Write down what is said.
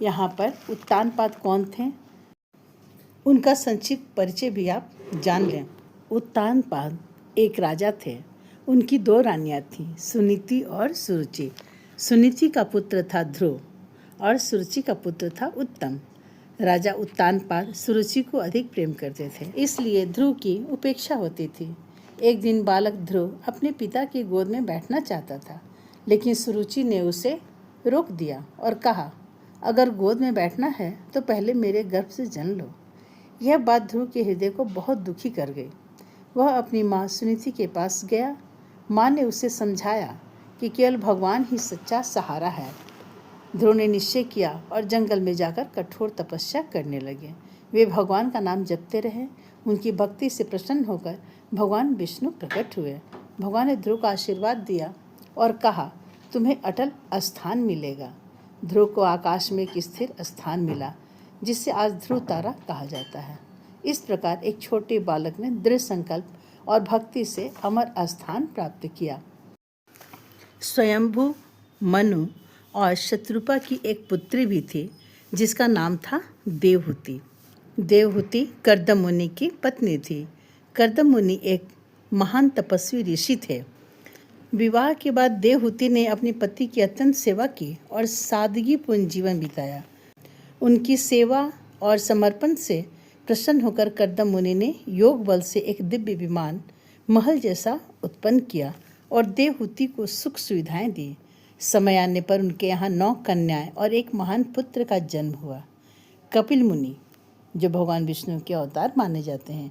यहाँ पर उत्तानपाद कौन थे, उनका संक्षिप्त परिचय भी आप जान लें। उत्तानपाद एक राजा थे। उनकी 2 रानियाँ थीं, सुनीति और सुरुचि। सुनीति का पुत्र था ध्रुव और सुरुचि का पुत्र था उत्तम। राजा उत्तानपाद सुरुचि को अधिक प्रेम करते थे, इसलिए ध्रुव की उपेक्षा होती थी। एक दिन बालक ध्रुव अपने पिता की गोद में बैठना चाहता था, लेकिन सुरुचि ने उसे रोक दिया और कहा, अगर गोद में बैठना है तो पहले मेरे गर्भ से जन्म लो। यह बात ध्रुव के हृदय को बहुत दुखी कर गई। वह अपनी माँ सुनीति के पास गया। माँ ने उसे समझाया कि केवल भगवान ही सच्चा सहारा है। ध्रुव ने निश्चय किया और जंगल में जाकर कठोर तपस्या करने लगे। वे भगवान का नाम जपते रहे। उनकी भक्ति से प्रसन्न होकर भगवान विष्णु प्रकट हुए। भगवान ने ध्रुव को आशीर्वाद दिया और कहा, तुम्हें अटल स्थान मिलेगा। ध्रुव को आकाश में एक स्थिर स्थान मिला, जिसे आज ध्रुव तारा कहा जाता है। इस प्रकार एक छोटे बालक ने दृढ़ संकल्प और भक्ति से अमर स्थान प्राप्त किया। स्वयंभू, मनु और शत्रुपा की एक पुत्री भी थी, जिसका नाम था देवहूति। देवहूति कर्दम मुनि की पत्नी थी। कर्दम मुनि एक महान तपस्वी ऋषि थे। विवाह के बाद देवहूति ने अपने पति की अत्यंत सेवा की और सादगीपूर्ण जीवन बिताया। उनकी सेवा और समर्पण से प्रसन्न होकर कर्दम मुनि ने योग बल से एक दिव्य विमान महल जैसा उत्पन्न किया और देवहूति को सुख सुविधाएं दी। समय आने पर उनके यहाँ 9 कन्याएं और एक महान पुत्र का जन्म हुआ। कपिल मुनि, जो भगवान विष्णु के अवतार माने जाते हैं,